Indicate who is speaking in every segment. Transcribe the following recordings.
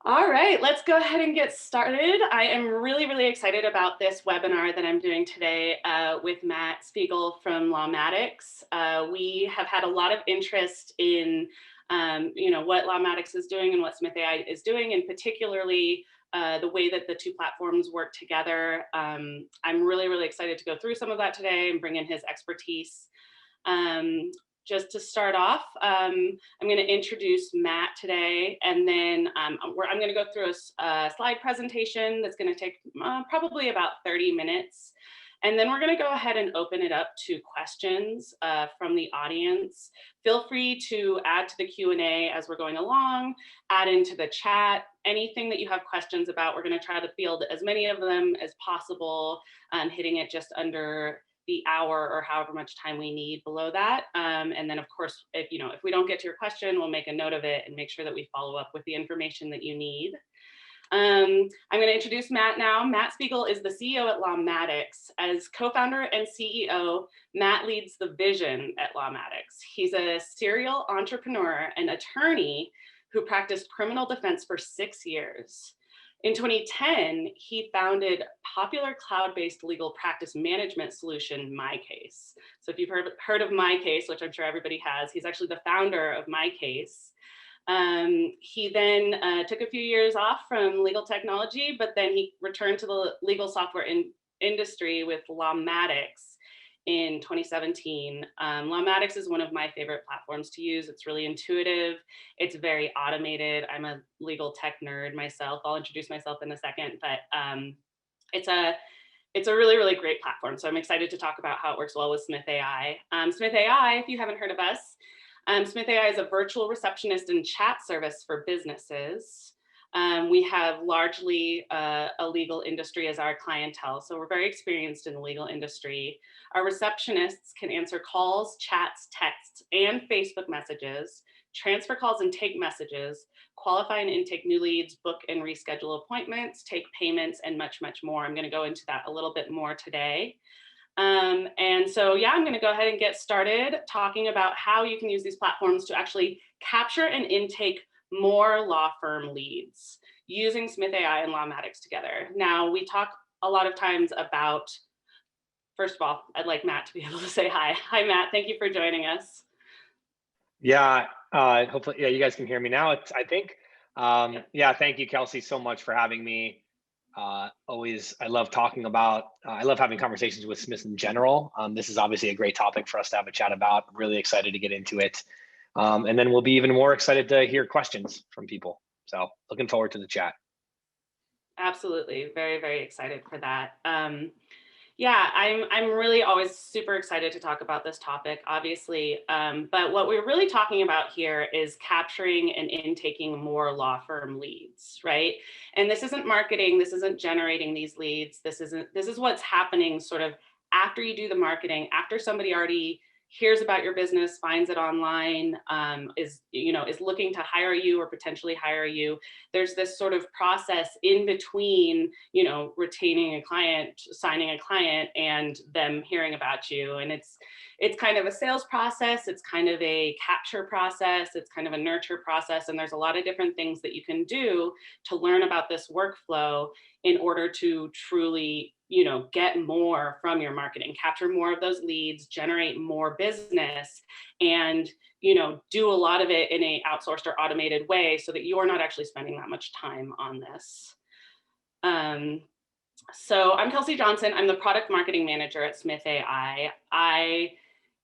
Speaker 1: All right, let's go ahead and get started. I am really excited about this webinar that I'm doing today with Matt Spiegel from Lawmatics. We have had a lot of interest in, what Lawmatics is doing and what Smith.ai is doing, and particularly the way that the two platforms work together. I'm really excited to go through some of that today and bring in his expertise. Just to start off, I'm going to introduce Matt today, and then I'm going to go through a slide presentation that's going to take probably about 30 minutes. And then we're going to go ahead and open it up to questions from the audience. Feel free to add to the Q&A as we're going along, add into the chat, anything that you have questions about. We're going to try to field as many of them as possible, hitting it just under the hour or however much time we need below that. And then of course, if we don't get to your question, we'll make a note of it and make sure that we follow up with the information that you need. I'm going to introduce Matt now. Matt Spiegel is the CEO at Lawmatics. As co-founder and CEO, Matt leads the vision at Lawmatics. He's a serial entrepreneur and attorney who practiced criminal defense for 6 years. In 2010, he founded popular cloud-based legal practice management solution, MyCase. So if you've heard of MyCase, which I'm sure everybody has, he's actually the founder of MyCase. He then took a few years off from legal technology, but then he returned to the legal software industry with Lawmatics in 2017. Lawmatics is one of my favorite platforms to use. It's really intuitive. It's very automated. I'm a legal tech nerd myself. I'll introduce myself in a second, but it's a really great platform. So I'm excited to talk about how it works well with Smith.ai. Smith.ai, if you haven't heard of us, Smith.ai is a virtual receptionist and chat service for businesses. We have largely a legal industry as our clientele, so we're very experienced in the legal industry. Our receptionists can answer calls, chats, texts, and Facebook messages, transfer calls and take messages, qualify and intake new leads, book and reschedule appointments, take payments, and much more. I'm going to go into that a little bit more today. And so, yeah, I'm going to go ahead and get started talking about how you can use these platforms to actually capture and intake more law firm leads using Smith.ai and Lawmatics together. Now, we talk a lot of times about, first of all, I'd like Matt to be able to say hi. Hi, Matt. Thank you for joining us.
Speaker 2: Yeah, hopefully, yeah, you guys can hear me now. Yeah, thank you, Kelsey, so much for having me. I love talking about, I love having conversations with Smith in general. This is obviously a great topic for us to have a chat about. I'm really excited to get into it. And then we'll be even more excited to hear questions from people. So looking forward to the chat.
Speaker 1: Absolutely. Very excited for that. Yeah, I'm really always super excited to talk about this topic, obviously. But what we're really talking about here is capturing and intaking more law firm leads, right? And this isn't marketing. This isn't generating these leads. This is what's happening sort of after you do the marketing, after somebody already hears about your business, finds it online, is looking to hire you or potentially hire you. There's this sort of process in between, retaining a client, signing a client, and them hearing about you. And it's kind of a sales process. It's kind of a capture process. It's kind of a nurture process. And there's a lot of different things that you can do to learn about this workflow in order to truly get more from your marketing, capture more of those leads, generate more business, and do a lot of it in a outsourced or automated way so that you're not actually spending that much time on this. So I'm Kelsey Johnson. I'm the product marketing manager at Smith.ai. I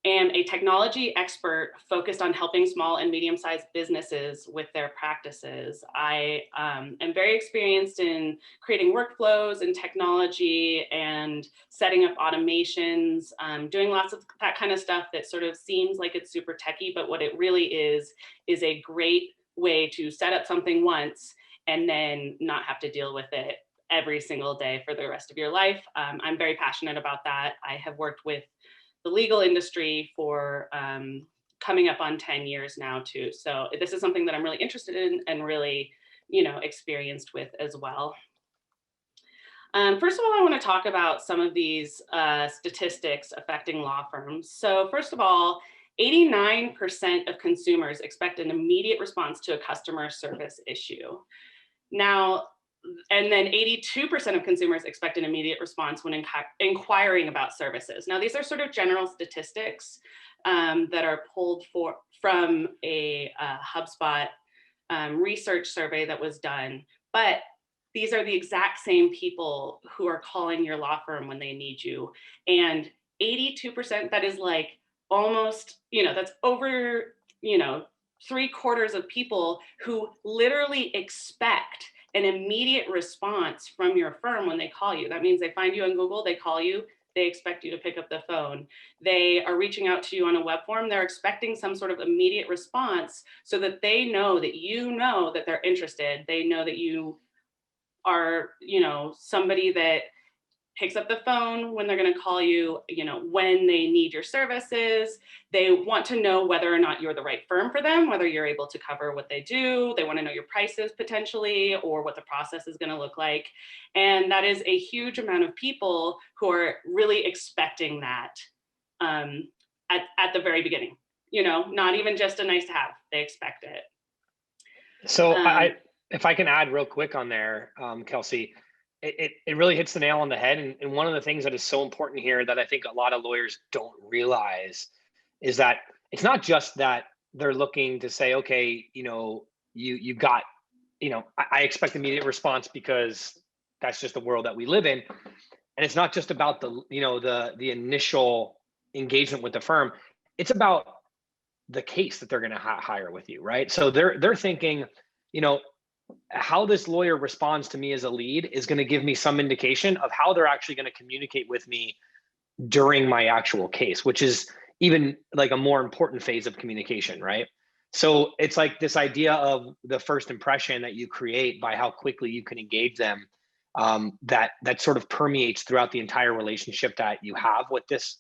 Speaker 1: am a technology expert focused on helping small and medium-sized businesses with their practices. I am very experienced in creating workflows and technology and setting up automations, doing lots of that kind of stuff that sort of seems like it's super techy, but what it really is a great way to set up something once and then not have to deal with it every single day for the rest of your life. I'm very passionate about that. I have worked with the legal industry for coming up on 10 years now too. So this is something that I'm really interested in and really, experienced with as well. First of all, I want to talk about some of these statistics affecting law firms. So first of all, 89% of consumers expect an immediate response to a customer service issue. Now, and then 82% of consumers expect an immediate response when inquiring about services. Now, these are sort of general statistics that are pulled from a HubSpot research survey that was done, but these are the exact same people who are calling your law firm when they need you. And 82%, that is like almost, that's over, 3/4 of people who literally expect an immediate response from your firm when they call you. That means they find you on Google, they call you, they expect you to pick up the phone. They are reaching out to you on a web form, they're expecting some sort of immediate response so that they know that you know that they're interested. They know that you are, somebody that picks up the phone when they're going to call you, when they need your services. They want to know whether or not you're the right firm for them, whether you're able to cover what they do. They want to know your prices potentially, or what the process is going to look like. And that is a huge amount of people who are really expecting that at the very beginning, not even just a nice to have, they expect it.
Speaker 2: So if I can add real quick on there, Kelsey, it really hits the nail on the head. And one of the things that is so important here that I think a lot of lawyers don't realize is that it's not just that they're looking to say, okay, you got, I expect immediate response because that's just the world that we live in. And it's not just about the initial engagement with the firm. It's about the case that they're going to hire with you, right? So they're thinking, how this lawyer responds to me as a lead is going to give me some indication of how they're actually going to communicate with me during my actual case, which is even like a more important phase of communication, right? So it's like this idea of the first impression that you create by how quickly you can engage them, that sort of permeates throughout the entire relationship that you have with this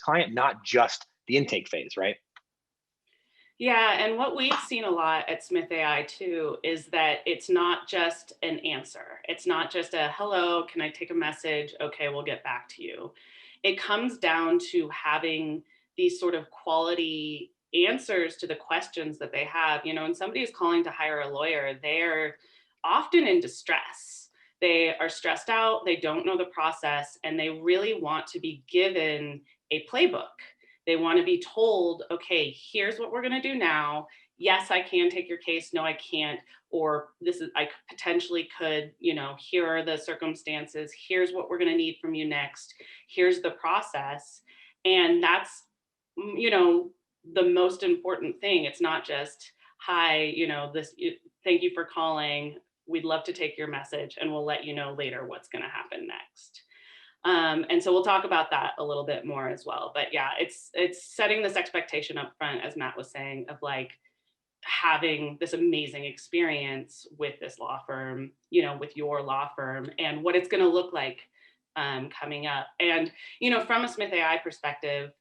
Speaker 2: client, not just the intake phase, right?
Speaker 1: Yeah, and what we've seen a lot at Smith.ai too is that it's not just an answer. It's not just a hello, can I take a message? Okay, we'll get back to you. It comes down to having these sort of quality answers to the questions that they have. When somebody is calling to hire a lawyer, they're often in distress. They are stressed out, they don't know the process, and they really want to be given a playbook. They want to be told, okay, here's what we're going to do now. Yes, I can take your case. No, I can't. Or I potentially could, here are the circumstances. Here's what we're going to need from you next. Here's the process. And that's, the most important thing. It's not just, hi, thank you for calling. We'd love to take your message and we'll let you know later what's going to happen next. And so we'll talk about that a little bit more as well. But yeah, it's setting this expectation up front, as Matt was saying, of like having this amazing experience with this law firm, with your law firm, and what it's going to look like coming up. And, from a Smith.ai perspective,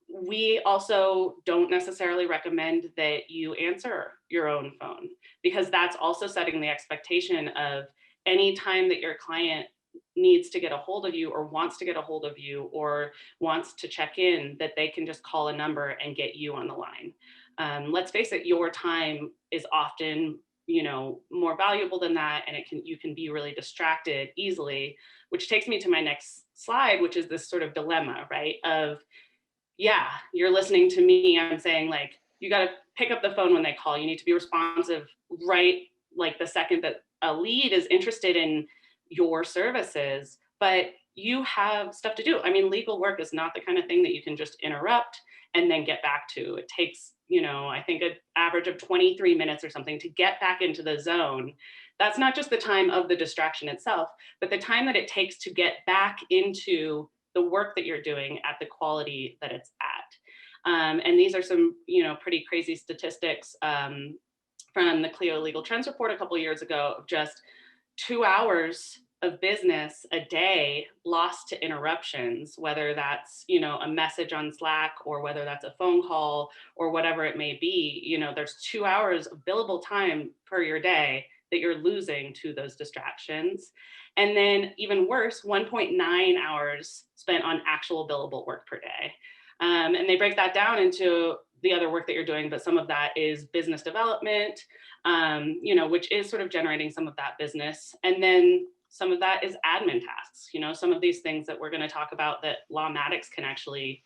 Speaker 1: we also don't necessarily recommend that you answer your own phone, because that's also setting the expectation of any time that your client needs to get a hold of you or wants to get a hold of you or wants to check in, that they can just call a number and get you on the line. Let's face it, your time is often, more valuable than that, and you can be really distracted easily, which takes me to my next slide, which is this sort of dilemma, right? Of, yeah, you're listening to me, I'm saying like, you got to pick up the phone when they call. You need to be responsive, right? Like the second that a lead is interested in your services, but you have stuff to do. I mean, legal work is not the kind of thing that you can just interrupt and then get back to. It takes, I think an average of 23 minutes or something to get back into the zone. That's not just the time of the distraction itself, but the time that it takes to get back into the work that you're doing at the quality that it's at. And these are some, pretty crazy statistics from the Clio Legal Trends report a couple of years ago of just 2 hours of business a day lost to interruptions, whether that's, a message on Slack or whether that's a phone call or whatever it may be. There's 2 hours of billable time per your day that you're losing to those distractions. And then even worse, 1.9 hours spent on actual billable work per day. And they break that down into the other work that you're doing, but some of that is business development, which is sort of generating some of that business. And then some of that is admin tasks, some of these things that we're going to talk about that Lawmatics can actually,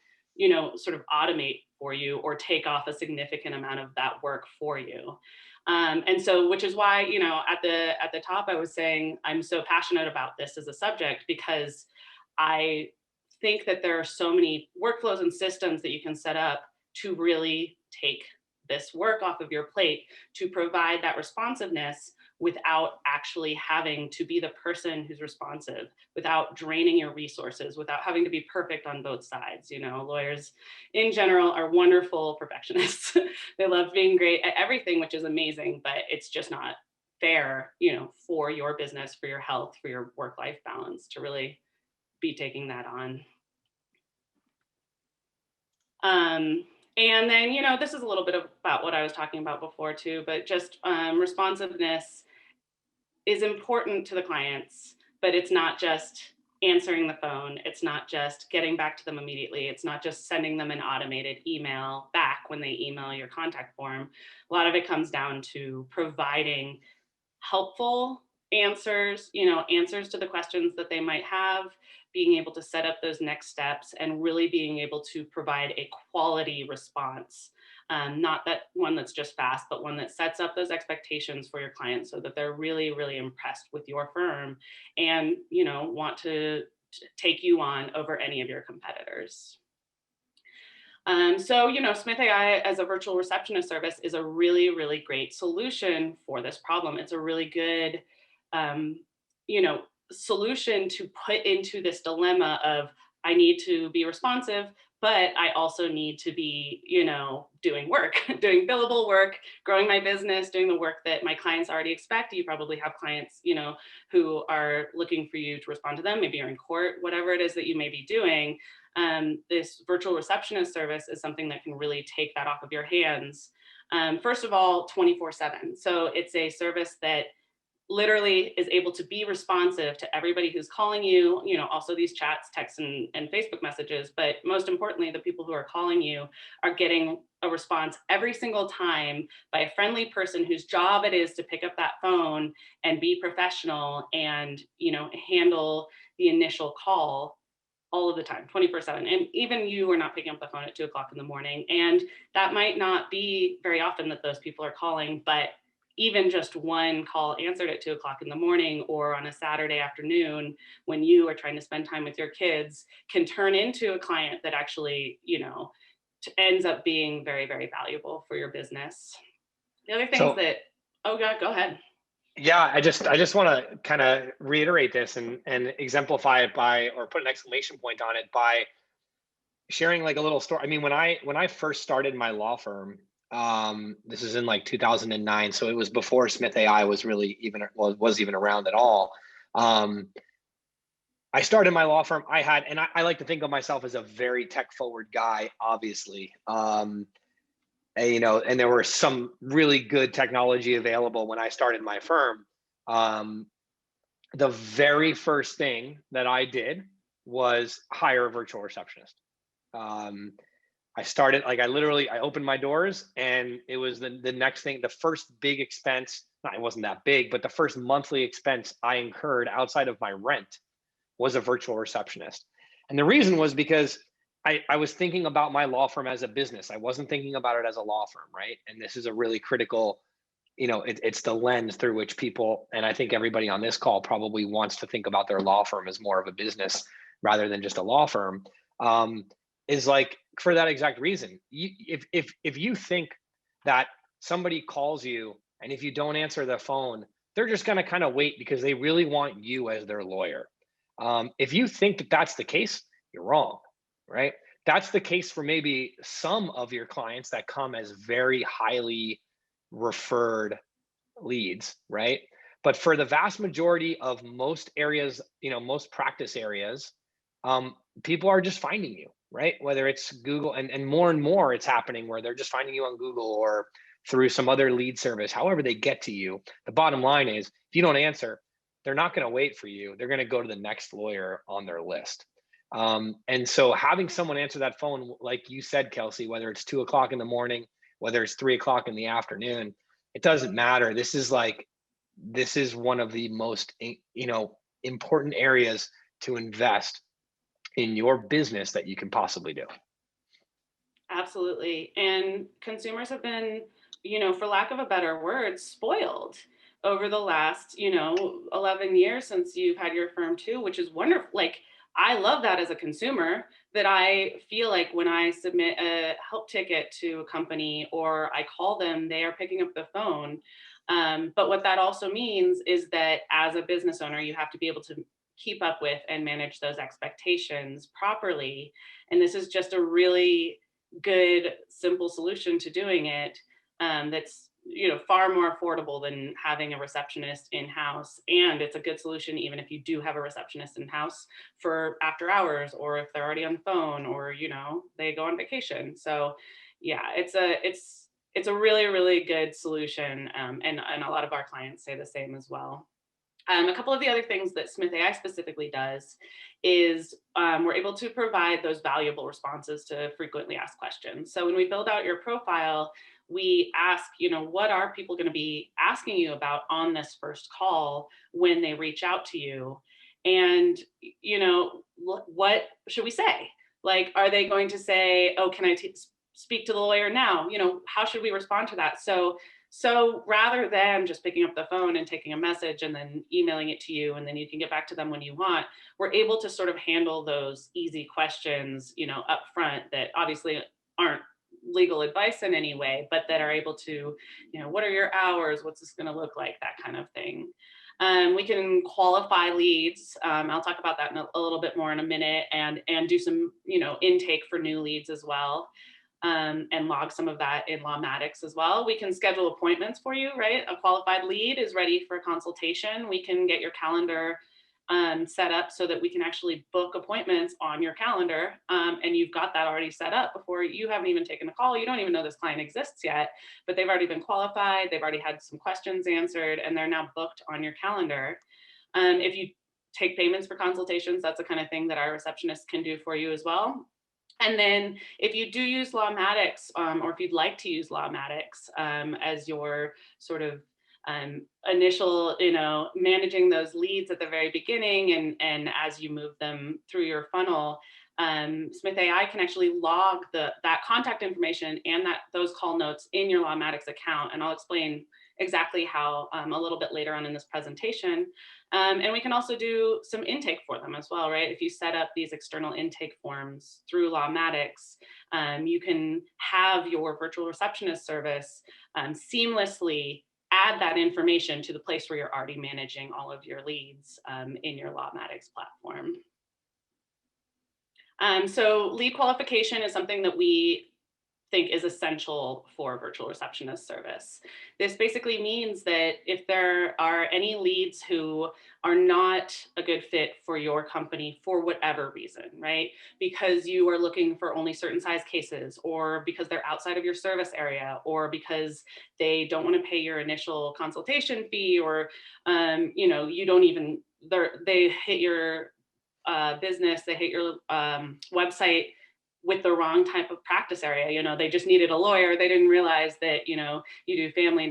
Speaker 1: sort of automate for you or take off a significant amount of that work for you. And so, which is why, at the top, I was saying I'm so passionate about this as a subject, because I think that there are so many workflows and systems that you can set up to really take this work off of your plate, to provide that responsiveness without actually having to be the person who's responsive, without draining your resources, without having to be perfect on both sides. Lawyers in general are wonderful perfectionists. They love being great at everything, which is amazing, but it's just not fair, for your business, for your health, for your work-life balance to really be taking that on. And then, this is a little bit about what I was talking about before too, but just responsiveness is important to the clients, but it's not just answering the phone. It's not just getting back to them immediately. It's not just sending them an automated email back when they email your contact form. A lot of it comes down to providing helpful answers, answers to the questions that they might have, being able to set up those next steps, and really being able to provide a quality response. Not that one that's just fast, but one that sets up those expectations for your clients so that they're really, really impressed with your firm and, want to take you on over any of your competitors. So, Smith.ai as a virtual receptionist service is a really, really great solution for this problem. It's a really good, solution to put into this dilemma of, I need to be responsive, but I also need to be, doing work, doing billable work, growing my business, doing the work that my clients already expect. You probably have clients, who are looking for you to respond to them. Maybe you're in court, whatever it is that you may be doing. This virtual receptionist service is something that can really take that off of your hands. First of all, 24/7. So it's a service that literally is able to be responsive to everybody who's calling you, also these chats, texts, and Facebook messages. But most importantly, the people who are calling you are getting a response every single time by a friendly person whose job it is to pick up that phone and be professional and, handle the initial call all of the time, 24/7. And even you are not picking up the phone at 2 o'clock in the morning. And that might not be very often that those people are calling, but even just one call answered at 2 o'clock in the morning or on a Saturday afternoon when you are trying to spend time with your kids can turn into a client that actually, ends up being very, very valuable for your business. The other things oh God, go ahead.
Speaker 2: Yeah, I just want to kind of reiterate this and exemplify it by, or put an exclamation point on it by sharing like a little story. I mean, when I first started my law firm, this is in like 2009, so it was before Smith.ai was really was even around at all. I started my law firm. I like to think of myself as a very tech forward guy, obviously. And there were some really good technology available when I started my firm. The very first thing that I did was hire a virtual receptionist. I started, I opened my doors, and it was the next thing, the first big expense, it wasn't that big, but the first monthly expense I incurred outside of my rent was a virtual receptionist. And the reason was because I was thinking about my law firm as a business. I wasn't thinking about it as a law firm, right? And this is a really critical, it's the lens through which people, and I think everybody on this call probably wants to think about their law firm as more of a business rather than just a law firm, is like, for that exact reason. If you think that somebody calls you and if you don't answer the phone, they're just going to kind of wait because they really want you as their lawyer. If you think that that's the case, you're wrong, right? That's the case for maybe some of your clients that come as very highly referred leads, right? But for the vast majority of most areas, most practice areas, people are just finding you, right? Whether it's Google, and more it's happening where they're just finding you on Google or through some other lead service, however they get to you. The bottom line is, if you don't answer, they're not going to wait for you. They're going to go to the next lawyer on their list. And so having someone answer that phone, like you said, Kelsey, whether it's 2 o'clock in the morning, whether it's 3 o'clock in the afternoon, it doesn't matter. This is one of the most, important areas to invest in your business that you can possibly do.
Speaker 1: Absolutely. And consumers have been, for lack of a better word, spoiled over the last, 11 years since you've had your firm too, which is wonderful. Like, I love that as a consumer, that I feel like when I submit a help ticket to a company or I call them, they are picking up the phone. But what that also means is that as a business owner, you have to be able to keep up with and manage those expectations properly. And this is just a really good, simple solution to doing it, that's far more affordable than having a receptionist in house. And it's a good solution even if you do have a receptionist in house for after hours, or if they're already on the phone, or they go on vacation. So yeah, it's a really really good solution, and a lot of our clients say the same as well. A couple of the other things that Smith AI specifically does is, we're able to provide those valuable responses to frequently asked questions. So when we build out your profile, we ask, what are people going to be asking you about on this first call when they reach out to you? And, what should we say? Like, are they going to say, oh, can I speak to the lawyer now? How should we respond to that? So rather than just picking up the phone and taking a message and then emailing it to you, and then you can get back to them when you want, we're able to sort of handle those easy questions, up front, that obviously aren't legal advice in any way, but that are able to, what are your hours? What's this going to look like? That kind of thing. We can qualify leads. I'll talk about that in a little bit more in a minute, and do some, intake for new leads as well, and log some of that in Lawmatics as well. We can schedule appointments for you, right? A qualified lead is ready for a consultation. We can get your calendar set up so that we can actually book appointments on your calendar. And you've got that already set up before you haven't even taken a call. You don't even know this client exists yet, but they've already been qualified. They've already had some questions answered, and they're now booked on your calendar. If you take payments for consultations, that's the kind of thing that our receptionist can do for you as well. And then if you do use Lawmatics, or if you'd like to use Lawmatics as your sort of initial, managing those leads at the very beginning, and as you move them through your funnel, Smith AI can actually log that contact information and those call notes in your Lawmatics account. And I'll explain exactly how a little bit later on in this presentation. And we can also do some intake for them as well, right? If you set up these external intake forms through Lawmatics, you can have your virtual receptionist service seamlessly add that information to the place where you're already managing all of your leads in your Lawmatics platform. So lead qualification is something that we think is essential for virtual receptionist service. This basically means that if there are any leads who are not a good fit for your company for whatever reason, right? Because you are looking for only certain size cases, or because they're outside of your service area, or because they don't want to pay your initial consultation fee, or you don't even, they hit your business, they hit your website with the wrong type of practice area. They just needed a lawyer. They didn't realize that, you do family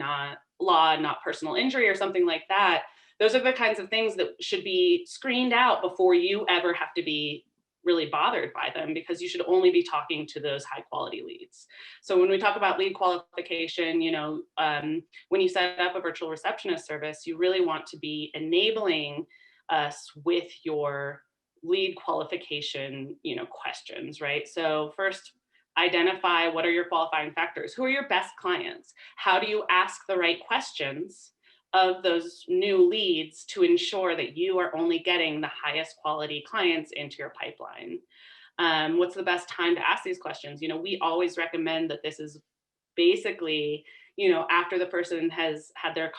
Speaker 1: law, not personal injury, or something like that. Those are the kinds of things that should be screened out before you ever have to be really bothered by them, because you should only be talking to those high quality leads. So when we talk about lead qualification, when you set up a virtual receptionist service, you really want to be enabling us with your lead qualification, questions, right? So first, identify what are your qualifying factors. Who are your best clients? How do you ask the right questions of those new leads to ensure that you are only getting the highest quality clients into your pipeline? What's the best time to ask these questions? We always recommend that this is basically, after the person has had their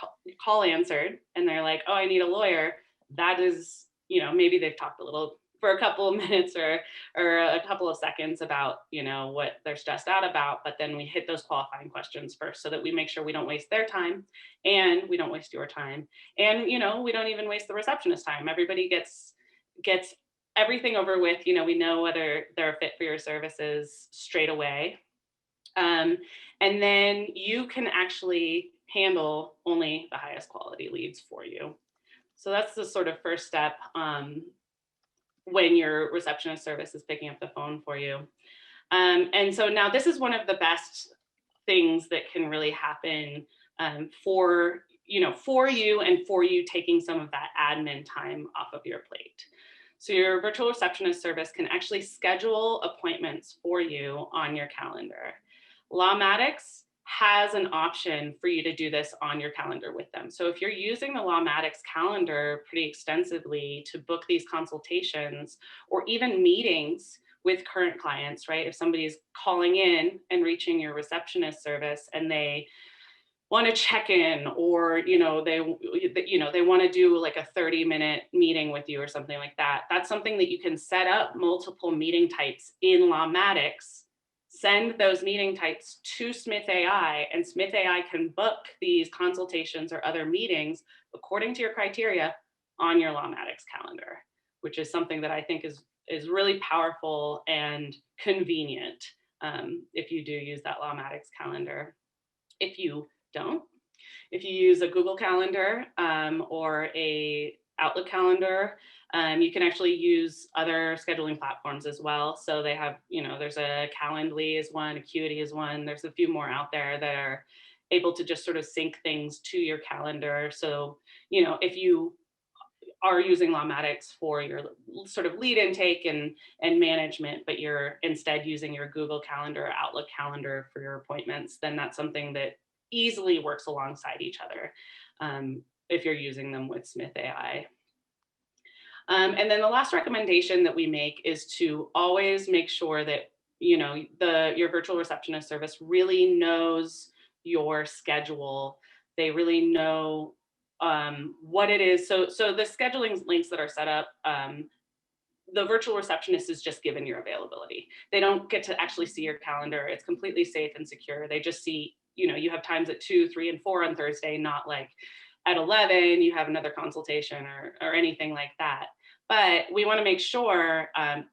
Speaker 1: call answered and they're like, oh, I need a lawyer. That is, maybe they've talked a little for a couple of minutes or a couple of seconds about, what they're stressed out about, but then we hit those qualifying questions first so that we make sure we don't waste their time, and we don't waste your time, and, we don't even waste the receptionist time. Everybody gets everything over with. We know whether they're a fit for your services straight away. And then you can actually handle only the highest quality leads for you. So that's the sort of first step when your receptionist service is picking up the phone for you. And so now this is one of the best things that can really happen for you and for you taking some of that admin time off of your plate. So your virtual receptionist service can actually schedule appointments for you on your calendar. Lawmatics has an option for you to do this on your calendar with them. So if you're using the Lawmatics calendar pretty extensively to book these consultations or even meetings with current clients, right? If somebody's calling in and reaching your receptionist service and they want to check in, or they want to do like a 30-minute meeting with you or something like that, that's something that you can set up multiple meeting types in Lawmatics, send those meeting types to Smith.ai, and Smith.ai can book these consultations or other meetings according to your criteria on your Lawmatics calendar, which is something that I think is really powerful and convenient if you do use that Lawmatics calendar. If you don't, if you use a Google Calendar or a Outlook calendar, you can actually use other scheduling platforms as well. So they have, there's a Calendly is one, Acuity is one. There's a few more out there that are able to just sort of sync things to your calendar. So, if you are using Lawmatics for your sort of lead intake and management, but you're instead using your Google Calendar or Outlook calendar for your appointments, then that's something that easily works alongside each other if you're using them with Smith.ai. And then the last recommendation that we make is to always make sure that your virtual receptionist service really knows your schedule. They really know what it is. So the scheduling links that are set up, the virtual receptionist is just given your availability. They don't get to actually see your calendar. It's completely safe and secure. They just see, you have times at 2, 3, and 4 on Thursday, not like at 11, you have another consultation or anything like that. But we want to make sure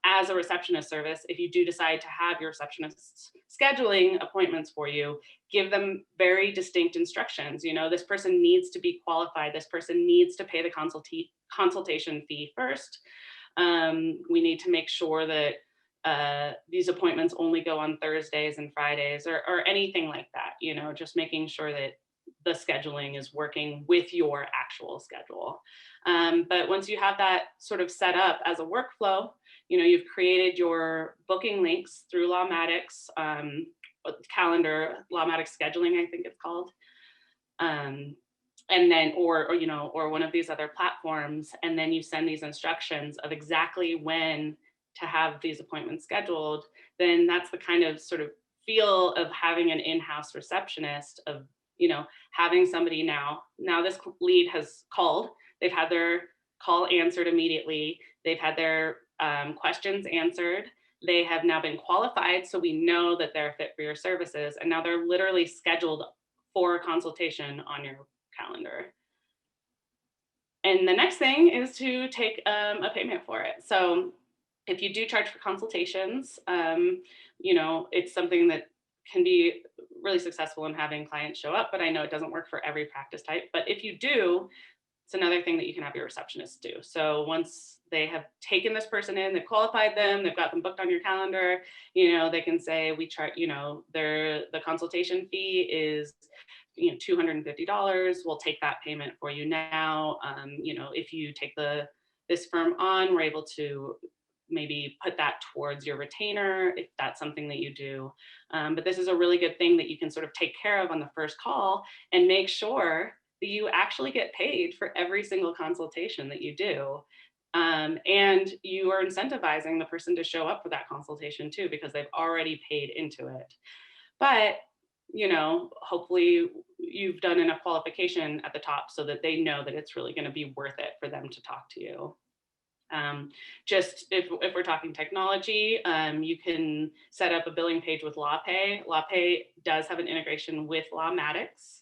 Speaker 1: as a receptionist service, if you do decide to have your receptionists scheduling appointments for you, give them very distinct instructions. This person needs to be qualified. This person needs to pay the consultation fee first. We need to make sure that these appointments only go on Thursdays and Fridays or anything like that, just making sure that the scheduling is working with your actual schedule. But once you have that sort of set up as a workflow, you've created your booking links through Lawmatics calendar, Lawmatics scheduling, I think it's called. And then, or one of these other platforms, and then you send these instructions of exactly when to have these appointments scheduled, then that's the kind of sort of feel of having an in-house receptionist, of having somebody now this lead has called, they've had their call answered immediately, they've had their questions answered, they have now been qualified, so we know that they're fit for your services, and now they're literally scheduled for a consultation on your calendar. And the next thing is to take a payment for it. So if you do charge for consultations, it's something that can be really successful in having clients show up, but I know it doesn't work for every practice type. But if you do, it's another thing that you can have your receptionist do. So once they have taken this person in, they've qualified them, they've got them booked on your calendar, they can say, we charge, the consultation fee is $250. We'll take that payment for you now. If you take this firm on, we're able to maybe put that towards your retainer if that's something that you do. But this is a really good thing that you can sort of take care of on the first call and make sure that you actually get paid for every single consultation that you do. And you are incentivizing the person to show up for that consultation too, because they've already paid into it. But hopefully you've done enough qualification at the top so that they know that it's really going to be worth it for them to talk to you. Just if we're talking technology, you can set up a billing page with LawPay. LawPay does have an integration with Lawmatics.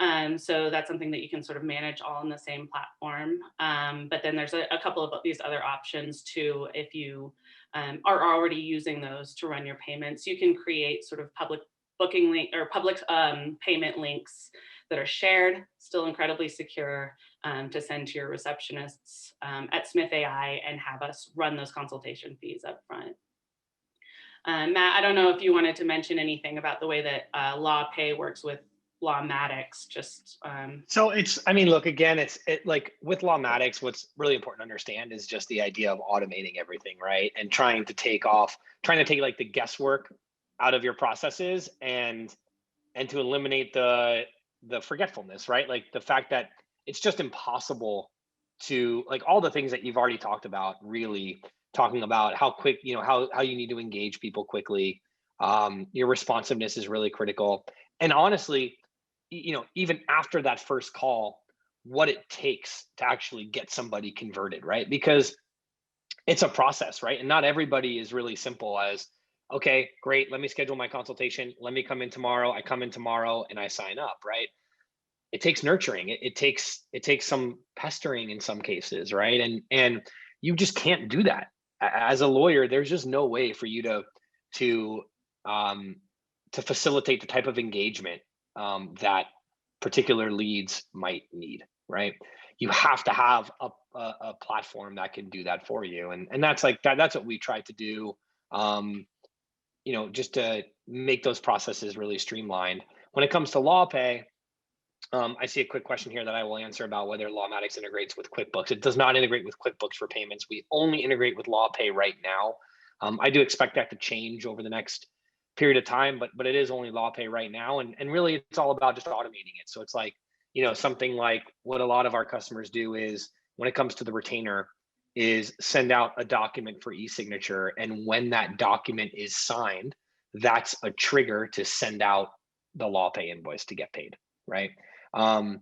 Speaker 1: So that's something that you can sort of manage all in the same platform. But then there's a couple of these other options too. If you are already using those to run your payments, you can create sort of public booking link or public payment links that are shared, still incredibly secure, to send to your receptionists at Smith.ai and have us run those consultation fees up front. Matt, I don't know if you wanted to mention anything about the way that LawPay works with Lawmatics.
Speaker 2: So I mean, look, again, like with Lawmatics, what's really important to understand is just the idea of automating everything, right? And trying to take like the guesswork out of your processes and to eliminate the forgetfulness, right? Like the fact that it's just impossible to, like, all the things that you've already talked about, really talking about how quick, how you need to engage people quickly. Your responsiveness is really critical. And honestly, even after that first call, what it takes to actually get somebody converted, right? Because it's a process, right? And not everybody is really simple as, okay, great, let me schedule my consultation. Let me come in tomorrow. I come in tomorrow and I sign up, right? It takes nurturing. It takes some pestering in some cases, right? And you just can't do that. As a lawyer, there's just no way for you to um, to facilitate the type of engagement that particular leads might need, right? You have to have a platform that can do that for you, and that's like that. That's what we tried to do, um, just to make those processes really streamlined. When it comes to LawPay, I see a quick question here that I will answer about whether Lawmatics integrates with QuickBooks. It does not integrate with QuickBooks for payments. We only integrate with LawPay right now. I do expect that to change over the next period of time, but it is only LawPay right now. And really, it's all about just automating it. So it's like, something like what a lot of our customers do is, when it comes to the retainer, is send out a document for e-signature. And when that document is signed, that's a trigger to send out the LawPay invoice to get paid, right? Um,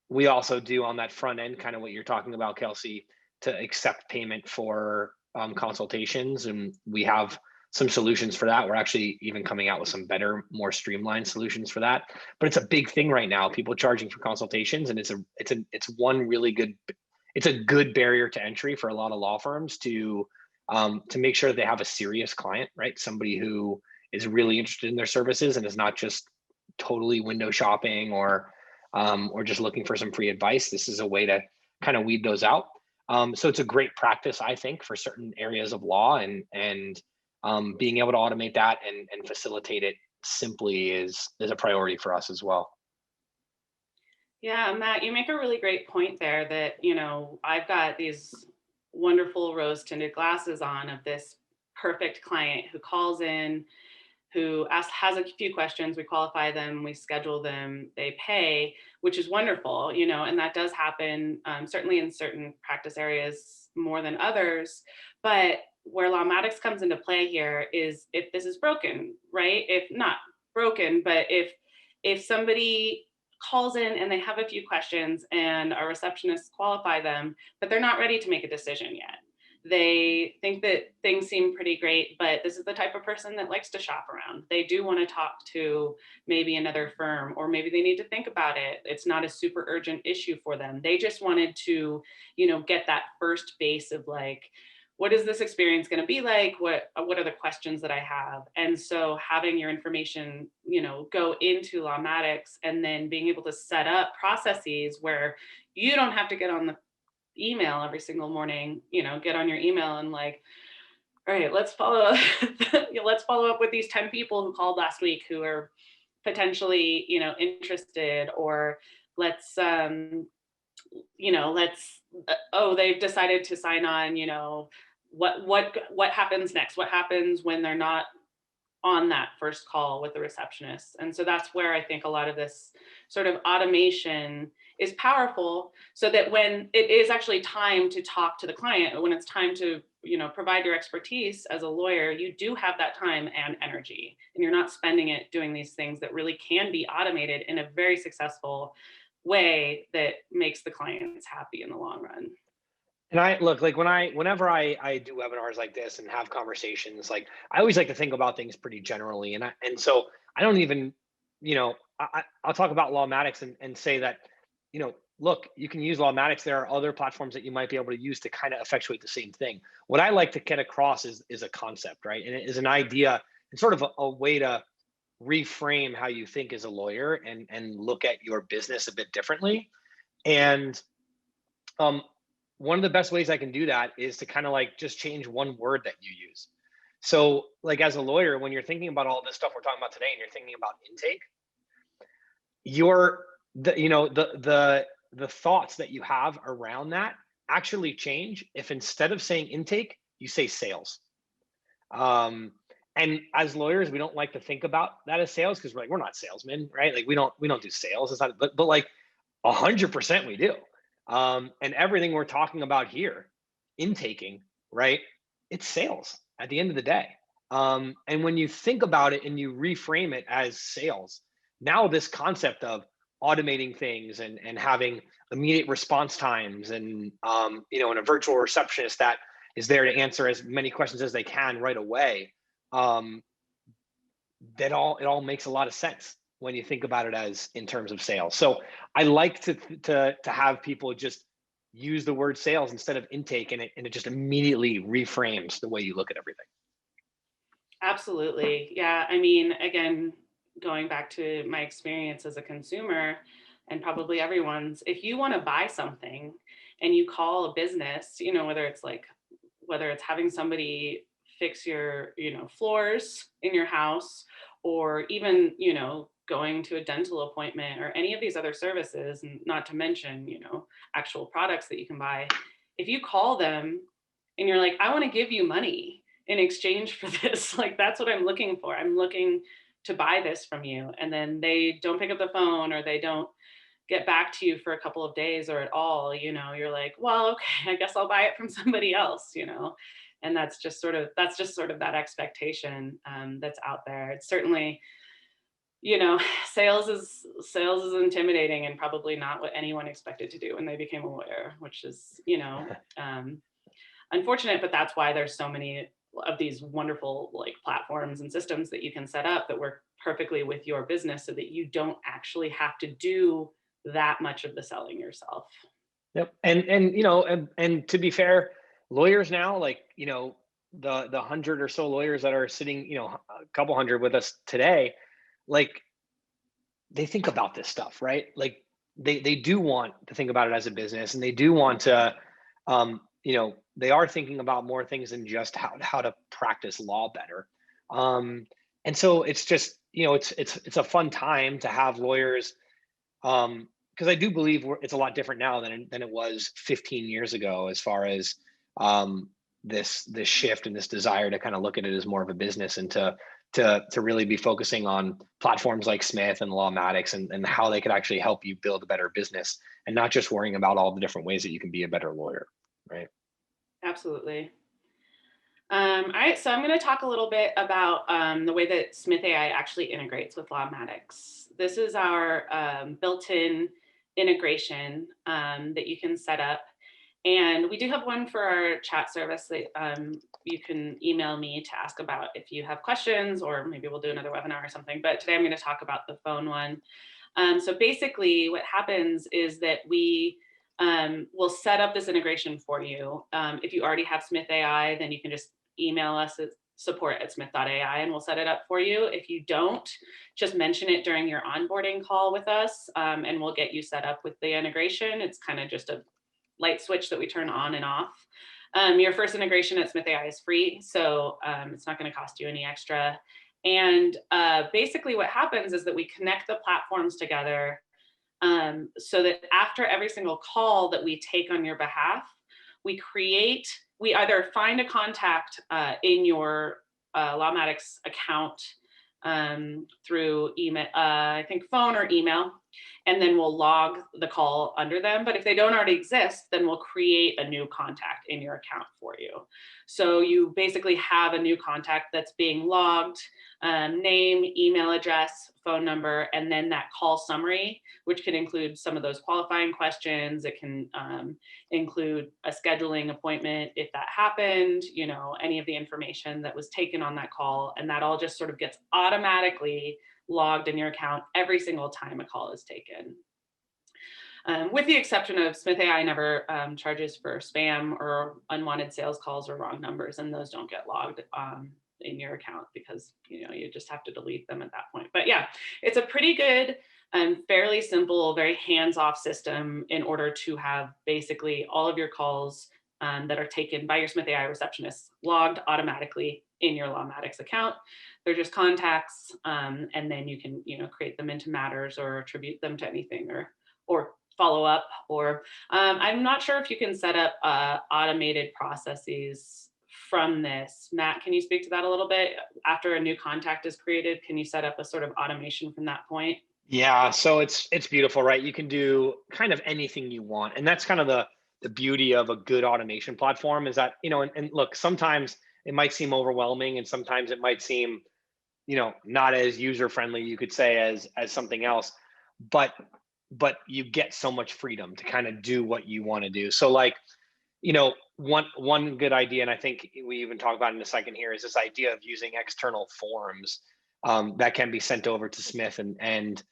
Speaker 2: we also do on that front end, kind of what you're talking about, Kelsey, to accept payment for consultations. And we have some solutions for that. We're actually even coming out with some better, more streamlined solutions for that. But it's a big thing right now, people charging for consultations. And it's one really good, it's a good barrier to entry for a lot of law firms to make sure they have a serious client, right? Somebody who is really interested in their services and is not just totally window shopping or just looking for some free advice. This is a way to kind of weed those out. So it's a great practice, I think, for certain areas of law, and being able to automate that and facilitate it simply is a priority for us as well.
Speaker 1: Yeah, Matt, you make a really great point there that, I've got these wonderful rose tinted glasses on of this perfect client who calls in, who has a few questions, we qualify them, we schedule them, they pay, which is wonderful, and that does happen, certainly in certain practice areas more than others. But where Lawmatics comes into play here is if this is broken, right? If not broken, but if somebody calls in and they have a few questions and our receptionists qualify them, but they're not ready to make a decision yet. They think that things seem pretty great, but this is the type of person that likes to shop around. They do want to talk to maybe another firm, or maybe they need to think about it. It's not a super urgent issue for them. They just wanted to, get that first base of like, what is this experience going to be like? What are the questions that I have? And so having your information, go into Lawmatics and then being able to set up processes where you don't have to get on the email every single morning, get on your email and like, all right, let's follow let's follow up with these 10 people who called last week who are potentially, interested, or let's oh, they've decided to sign on, what happens next? What happens when they're not on that first call with the receptionist? And so that's where I think a lot of this sort of automation is powerful, so that when it is actually time to talk to the client, when it's time to, provide your expertise as a lawyer, you do have that time and energy, and you're not spending it doing these things that really can be automated in a very successful way that makes the clients happy in the long run.
Speaker 2: And I look, like, whenever I do webinars like this and have conversations, like, I always like to think about things pretty generally. And so I don't even I'll talk about Lawmatics and say that, look, you can use Lawmatics. There are other platforms that you might be able to use to kind of effectuate the same thing. What I like to get across is a concept, right? And it is an idea. It's sort of a way to reframe how you think as a lawyer and look at your business a bit differently. And um, one of the best ways I can do that is to kind of like just change one word that you use. So, like as a lawyer, when you're thinking about all this stuff we're talking about today, and you're thinking about intake, your the you know the thoughts that you have around that actually change if instead of saying intake, you say sales. Um, and as lawyers, we don't like to think about that as sales because we're not salesmen, right? Like we don't do sales. It's not, but like 100% we do. And everything we're talking about here, intaking, right? It's sales at the end of the day. And when you think about it and you reframe it as sales, now this concept of automating things and having immediate response times and a virtual receptionist that is there to answer as many questions as they can right away. Um, it all makes a lot of sense when you think about it as in terms of sales. So I like to have people just use the word sales instead of intake, and it just immediately reframes the way you look at everything.
Speaker 1: Absolutely. Yeah. I mean, again, going back to my experience as a consumer and probably everyone's, if you want to buy something and you call a business, whether it's having somebody fix your, floors in your house, or even, going to a dental appointment or any of these other services, and not to mention, actual products that you can buy. If you call them and you're like, I want to give you money in exchange for this, like that's what I'm looking for. I'm looking to buy this from you. And then they don't pick up the phone, or they don't get back to you for a couple of days or at all, you're like, well, okay, I guess I'll buy it from somebody else, and that's just sort of that expectation that's out there. It's certainly, you know, sales is intimidating and probably not what anyone expected to do when they became a lawyer, which is, unfortunate, but that's why there's so many of these wonderful like platforms and systems that you can set up that work perfectly with your business so that you don't actually have to do that much of the selling yourself.
Speaker 2: Yep. And to be fair, lawyers now, like, the 100 or so lawyers that are sitting, a couple hundred with us today, like they think about this stuff, right? Like they do want to think about it as a business, and they do want to, they are thinking about more things than just how to practice law better. And so it's just, it's a fun time to have lawyers, because I do believe it's a lot different now than it was 15 years ago, as far as this shift and this desire to kind of look at it as more of a business, and to really be focusing on platforms like Smith and Lawmatics, and how they could actually help you build a better business, and not just worrying about all the different ways that you can be a better lawyer, right?
Speaker 1: Absolutely. All right, so I'm going to talk a little bit about the way that Smith.ai actually integrates with Lawmatics. This is our built-in integration that you can set up. And we do have one for our chat service that you can email me to ask about if you have questions, or maybe we'll do another webinar or something. But today I'm going to talk about the phone one. So basically what happens is that we will set up this integration for you. If you already have Smith.ai, then you can just email us at support@smith.ai and we'll set it up for you. If you don't, just mention it during your onboarding call with us, and we'll get you set up with the integration. It's kind of just a light switch that we turn on and off. Your first integration at Smith.ai is free, so it's not going to cost you any extra. And basically what happens is that we connect the platforms together, so that after every single call that we take on your behalf, we either find a contact in your Lawmatics account through email, I think phone or email, and then we'll log the call under them. But if they don't already exist, then we'll create a new contact in your account for you. So you basically have a new contact that's being logged, name, email address, phone number, and then that call summary, which can include some of those qualifying questions. It can include a scheduling appointment if that happened, any of the information that was taken on that call. And that all just sort of gets automatically logged in your account every single time a call is taken. With the exception of Smith.ai never charges for spam or unwanted sales calls or wrong numbers, and those don't get logged in your account because you just have to delete them at that point. But yeah, it's a pretty good fairly simple, very hands-off system in order to have basically all of your calls that are taken by your Smith.ai receptionists logged automatically in your Lawmatics account. They're just contacts, and then you can create them into matters or attribute them to anything or follow up. Or I'm not sure if you can set up automated processes from this. Matt, can you speak to that a little bit? After a new contact is created, can you set up a sort of automation from that point?
Speaker 2: Yeah, so it's beautiful, right? You can do kind of anything you want, and that's kind of the beauty of a good automation platform is that and look, sometimes it might seem overwhelming, and sometimes it might seem not as user friendly, you could say, as something else, but you get so much freedom to kind of do what you want to do. So like one good idea, and I think we even talk about it in a second here, is this idea of using external forms that can be sent over to Smith, and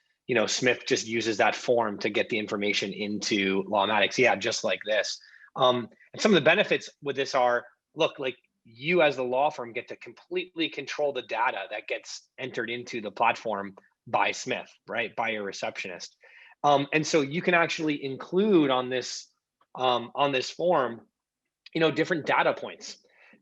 Speaker 2: Smith just uses that form to get the information into Lawmatics. Yeah, just like this. And some of the benefits with this are, look, like you as the law firm get to completely control the data that gets entered into the platform by Smith, right? By your receptionist. And so you can actually include on this form, different data points,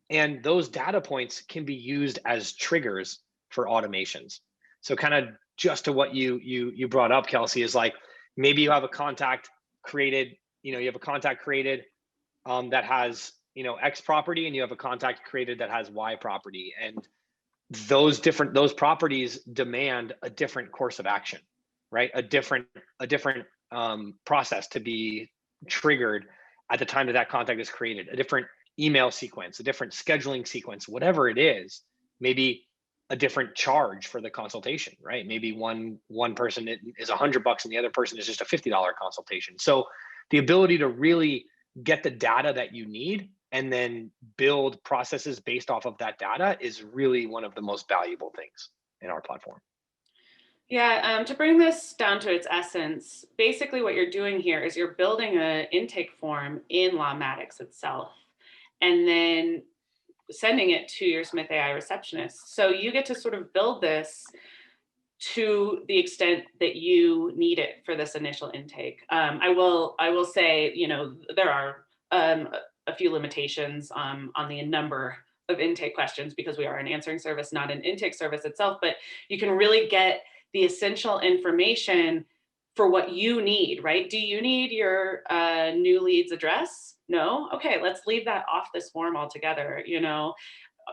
Speaker 2: and those data points can be used as triggers for automations. So kind of just to what you brought up, Kelsey, is like maybe you have a contact created, that has X property, and you have a contact created that has Y property, and those properties demand a different course of action, right? A different process to be triggered at the time that contact is created, a different email sequence, a different scheduling sequence, whatever it is. Maybe a different charge for the consultation, right? Maybe one person is $100 and the other person is just a $50 consultation. So the ability to really get the data that you need and then build processes based off of that data is really one of the most valuable things in our platform.
Speaker 1: Yeah, to bring this down to its essence, basically what you're doing here is you're building an intake form in Lawmatics itself, and then sending it to your Smith.ai receptionist. So you get to sort of build this to the extent that you need it for this initial intake. I will say, there are a few limitations on the number of intake questions because we are an answering service, not an intake service itself, but you can really get the essential information for what you need, right? Do you need your new lead's address? No? Okay, let's leave that off this form altogether.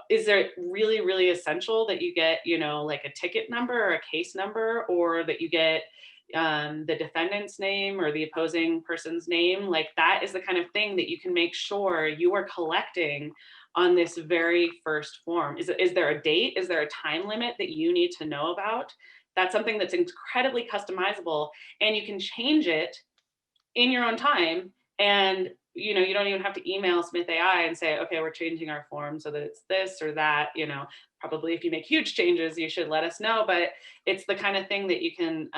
Speaker 1: Is it really, really essential that you get, like a ticket number or a case number, or that you get the defendant's name or the opposing person's name? Like that is the kind of thing that you can make sure you are collecting on this very first form. Is there a date? Is there a time limit that you need to know about? That's something that's incredibly customizable, and you can change it in your own time. And you don't even have to email Smith.ai and say, okay, we're changing our form so that it's this or that. Probably if you make huge changes, you should let us know. But it's the kind of thing that you can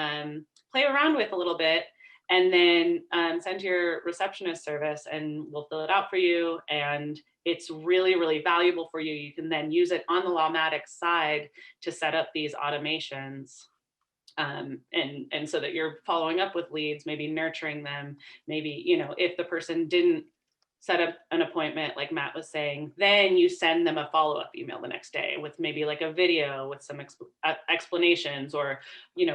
Speaker 1: play around with a little bit, and then send to your receptionist service, and we'll fill it out for you. And it's really, really valuable for you. You can then use it on the Lawmatics side to set up these automations. And so that you're following up with leads, maybe nurturing them, maybe, if the person didn't set up an appointment, like Matt was saying, then you send them a follow-up email the next day with maybe like a video with some explanations, or,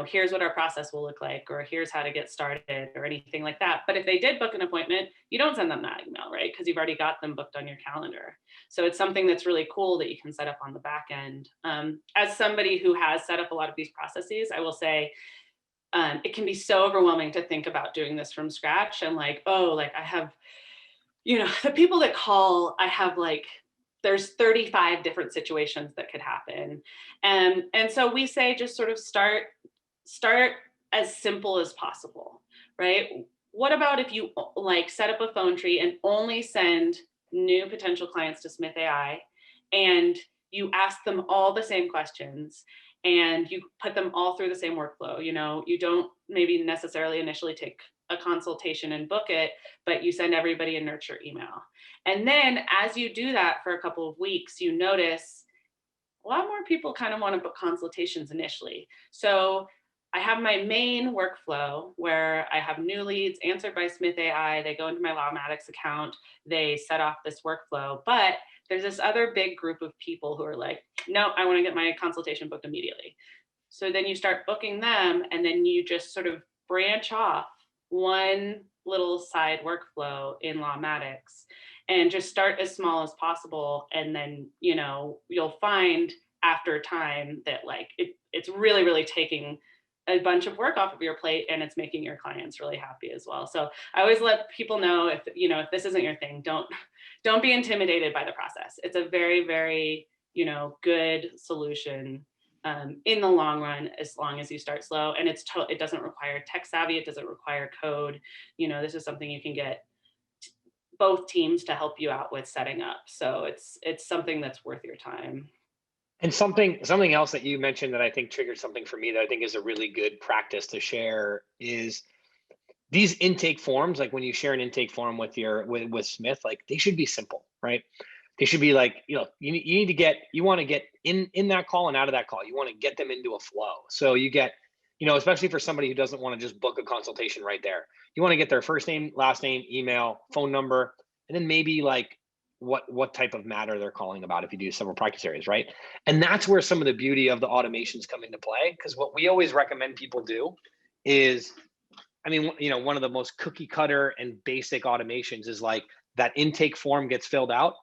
Speaker 1: here's what our process will look like, or here's how to get started, or anything like that. But if they did book an appointment, you don't send them that email, right? Because you've already got them booked on your calendar. So it's something that's really cool that you can set up on the back end. As somebody who has set up a lot of these processes, I will say, it can be so overwhelming to think about doing this from scratch, and like, oh, like I have, the people that call, I have like, there's 35 different situations that could happen. And so we say, just sort of start as simple as possible, right? What about if you like set up a phone tree and only send new potential clients to Smith.ai, and you ask them all the same questions, and you put them all through the same workflow. You don't maybe necessarily initially take a consultation and book it, but you send everybody a nurture email. And then as you do that for a couple of weeks, you notice a lot more people kind of want to book consultations initially. So I have my main workflow where I have new leads answered by Smith.ai. They go into my Lawmatics account, they set off this workflow. But there's this other big group of people who are like, no, I want to get my consultation booked immediately. So then you start booking them, and then you just sort of branch off one little side workflow in Lawmatics and just start as small as possible. And then, you'll find after time that like it's really, really taking a bunch of work off of your plate, and it's making your clients really happy as well. So I always let people know, if this isn't your thing, don't be intimidated by the process. It's a very, very, good solution in the long run, as long as you start slow. And it doesn't require tech savvy. It doesn't require code. This is something you can get both teams to help you out with setting up. So it's something that's worth your time.
Speaker 2: And something else that you mentioned that I think triggered something for me that I think is a really good practice to share is these intake forms. Like when you share an intake form with Smith, like they should be simple, right? They should be like, you want to get in that call and out of that call. You want to get them into a flow. So you get, especially for somebody who doesn't want to just book a consultation right there. You want to get their first name, last name, email, phone number, and then maybe like what type of matter they're calling about if you do several practice areas, right? And that's where some of the beauty of the automations come into play. Because what we always recommend people do is, one of the most cookie cutter and basic automations is like that intake form gets filled out,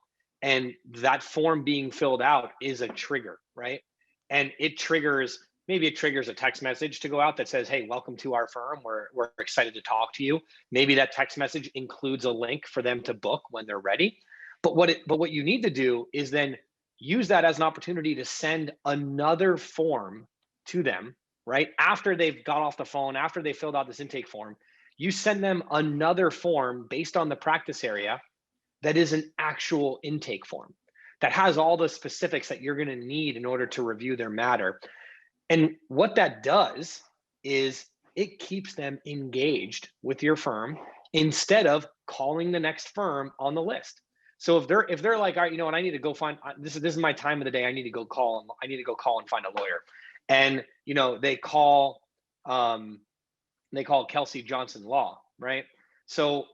Speaker 2: and that form being filled out is a trigger, right? And it triggers a text message to go out that says, hey, welcome to our firm. We're excited to talk to you. Maybe that text message includes a link for them to book when they're ready. But what you need to do is then use that as an opportunity to send another form to them, right? After they've got off the phone, after they filled out this intake form, you send them another form based on the practice area that is an actual intake form that has all the specifics that you're going to need in order to review their matter. And what that does is it keeps them engaged with your firm instead of calling the next firm on the list. So if they're like, all right, you know what, I need to go find this is my time of the day. I need to go call and find a lawyer. And they call Kelsey Johnson Law, right? So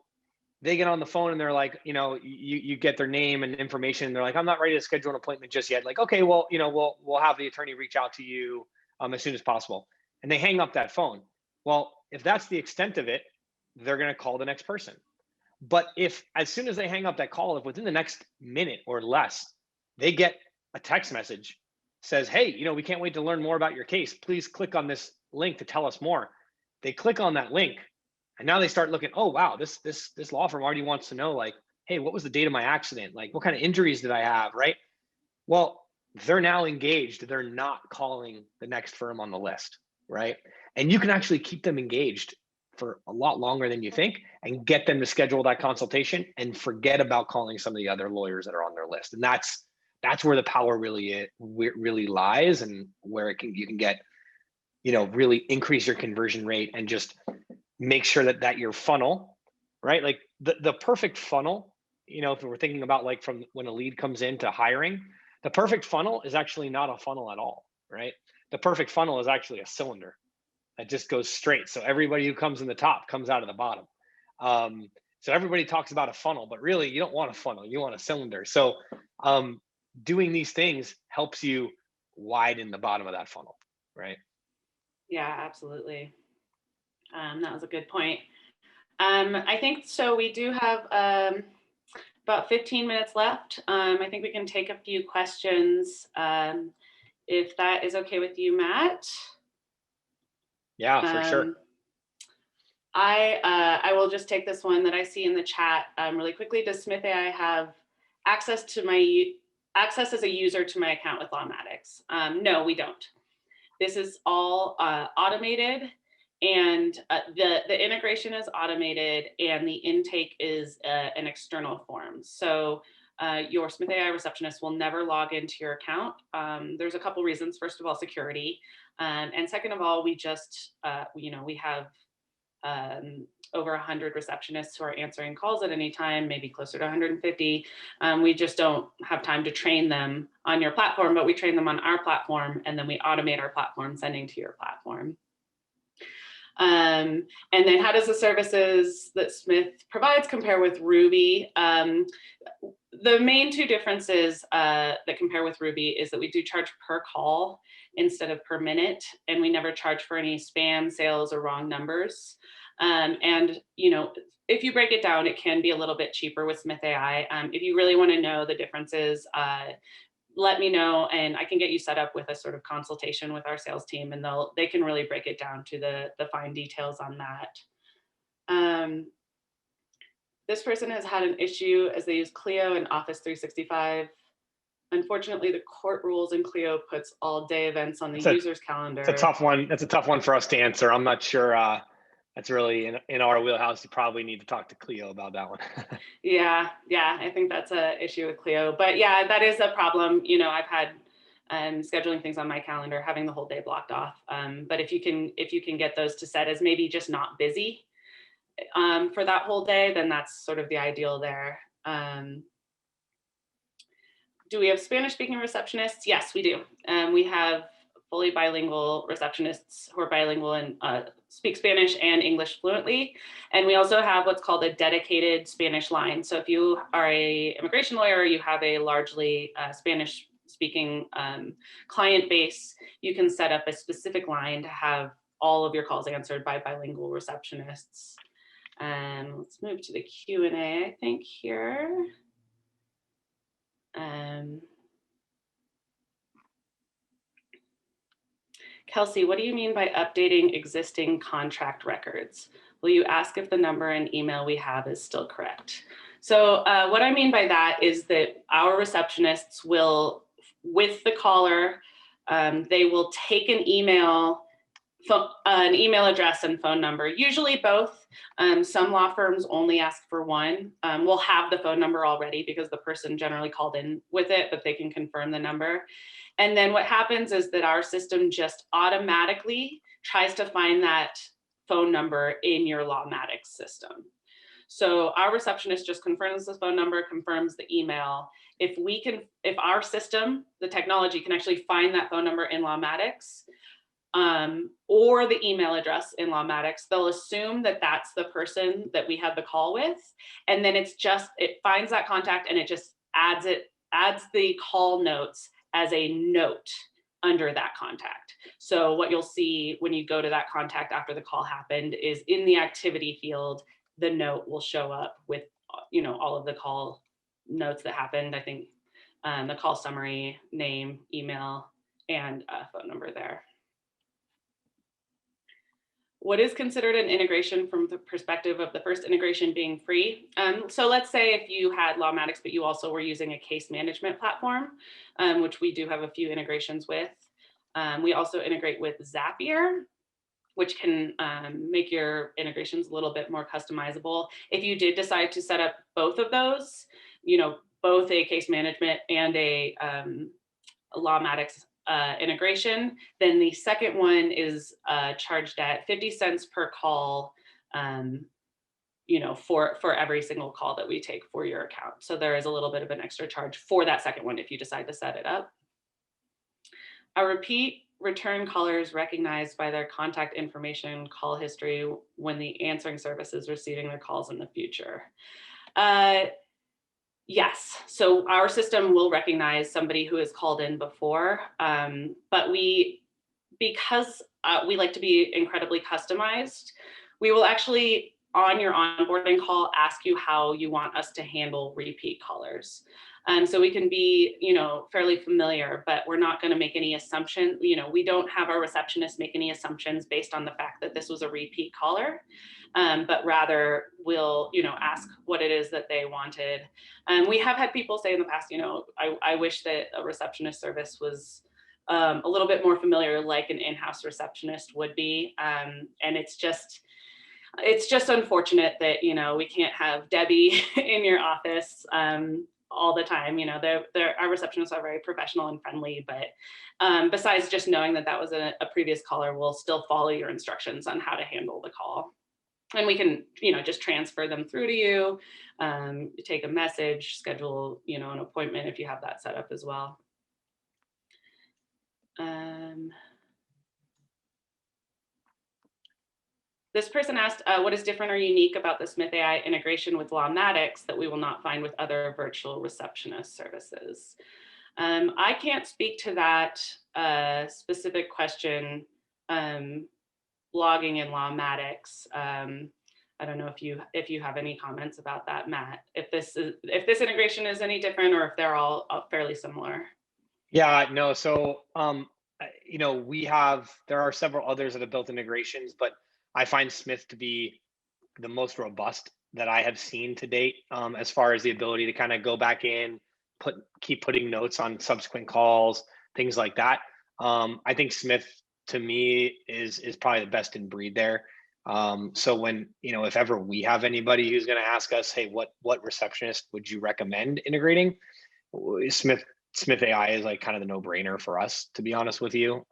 Speaker 2: they get on the phone and they're like, you get their name and information. And they're like, I'm not ready to schedule an appointment just yet. Like, okay, well, we'll have the attorney reach out to you as soon as possible. And they hang up that phone. Well, if that's the extent of it, they're going to call the next person. But if as soon as they hang up that call, if within the next minute or less, they get a text message says, hey, we can't wait to learn more about your case. Please click on this link to tell us more. They click on that link. And now they start looking, oh, wow, this law firm already wants to know, like, hey, what was the date of my accident? Like, what kind of injuries did I have, right? Well, they're now engaged. They're not calling the next firm on the list, right? And you can actually keep them engaged for a lot longer than you think and get them to schedule that consultation and forget about calling some of the other lawyers that are on their list. And that's where the power really lies, and where you can get, really increase your conversion rate and just make sure that your funnel, right? Like the perfect funnel, if we're thinking about like from when a lead comes in to hiring, the perfect funnel is actually not a funnel at all, right? The perfect funnel is actually a cylinder that just goes straight. So everybody who comes in the top comes out of the bottom. So everybody talks about a funnel, but really you don't want a funnel, you want a cylinder. So doing these things helps you widen the bottom of that funnel, right?
Speaker 1: Yeah, absolutely. That was a good point. I think so. We do have about 15 minutes left. I think we can take a few questions if that is okay with you, Matt.
Speaker 2: Yeah, for sure.
Speaker 1: I will just take this one that I see in the chat really quickly. Does Smith.ai have access as a user to my account with Lawmatics? No, we don't. This is all automated, and the integration is automated, and the intake is an external form. So your Smith.ai receptionist will never log into your account. There's a couple reasons. First of all, security. And second of all, we just, we have over 100 receptionists who are answering calls at any time, maybe closer to 150. We just don't have time to train them on your platform, but we train them on our platform, and then we automate our platform sending to your platform. And then how does the services that Smith provides compare with Ruby? The main two differences that compare with Ruby is that we do charge per call instead of per minute, and we never charge for any spam, sales, or wrong numbers. And if you break it down, it can be a little bit cheaper with Smith.ai. If you really want to know the differences, let me know, and I can get you set up with a sort of consultation with our sales team, and they can really break it down to the fine details on that. This person has had an issue as they use Clio and Office 365. Unfortunately, the court rules in Clio puts all day events on the user's calendar.
Speaker 2: It's a tough one. That's a tough one for us to answer. I'm not sure that's really in our wheelhouse. You probably need to talk to Clio about that one.
Speaker 1: Yeah, I think that's an issue with Clio. But yeah, that is a problem. I've had scheduling things on my calendar, having the whole day blocked off. But if you can get those to set as maybe just not busy for that whole day, then that's sort of the ideal there. Do we have Spanish-speaking receptionists? Yes, we do. We have fully bilingual receptionists who are bilingual and speak Spanish and English fluently. And we also have what's called a dedicated Spanish line. So if you are an immigration lawyer, you have a largely Spanish-speaking client base, you can set up a specific line to have all of your calls answered by bilingual receptionists. And let's move to the Q&A, I think, here. Kelsey, what do you mean by updating existing contract records? Will you ask if the number and email we have is still correct? So what I mean by that is that our receptionists will, with the caller, they will take an email address and phone number, usually both. Some law firms only ask for one. We'll have the phone number already because the person generally called in with it, but they can confirm the number. And then what happens is that our system just automatically tries to find that phone number in your Lawmatics system. So our receptionist just confirms the phone number, confirms the email. If our system, the technology, can actually find that phone number in Lawmatics, or the email address in Lawmatics, they'll assume that that's the person that we had the call with. And then it finds that contact and it just adds the call notes as a note under that contact. So what you'll see when you go to that contact after the call happened is in the activity field, the note will show up with, all of the call notes that happened. I think the call summary, name, email, and phone number there. What is considered an integration from the perspective of the first integration being free? So let's say if you had Lawmatics, but you also were using a case management platform, which we do have a few integrations with. We also integrate with Zapier, which can make your integrations a little bit more customizable. If you did decide to set up both of those, both a case management and a Lawmatics integration, then the second one is charged at 50 cents per call, for every single call that we take for your account. So there is a little bit of an extra charge for that second one if you decide to set it up. Our repeat return callers recognized by their contact information call history when the answering service is receiving their calls in the future. Yes, so our system will recognize somebody who has called in before, but because we like to be incredibly customized, we will actually, on your onboarding call, ask you how you want us to handle repeat callers. So we can be, fairly familiar, but we're not going to make any assumption. We don't have our receptionist make any assumptions based on the fact that this was a repeat caller, but rather we'll, ask what it is that they wanted. We have had people say in the past, I wish that a receptionist service was a little bit more familiar, like an in-house receptionist would be, and it's just unfortunate that we can't have Debbie in your office all the time. You know, our receptionists are very professional and friendly, but besides just knowing that that was a previous caller, we'll still follow your instructions on how to handle the call. And we can, you know, just transfer them through to you, take a message, schedule, you know, an appointment if you have that set up as well. This person asked, what is different or unique about the Smith.ai integration with Lawmatics that we will not find with other virtual receptionist services? I can't speak to that specific question, logging in Lawmatics. I don't know if you have any comments about that, Matt, if this integration is any different or if they're all fairly similar.
Speaker 2: Yeah, no. So, you know, there are several others that have built integrations, but I find Smith to be the most robust that I have seen to date, as far as the ability to kind of go back in, keep putting notes on subsequent calls, things like that. I think Smith to me is probably the best in breed there. So when, you know, if ever we have anybody who's going to ask us, hey, what receptionist would you recommend integrating? Smith AI is like kind of the no-brainer for us, to be honest with you.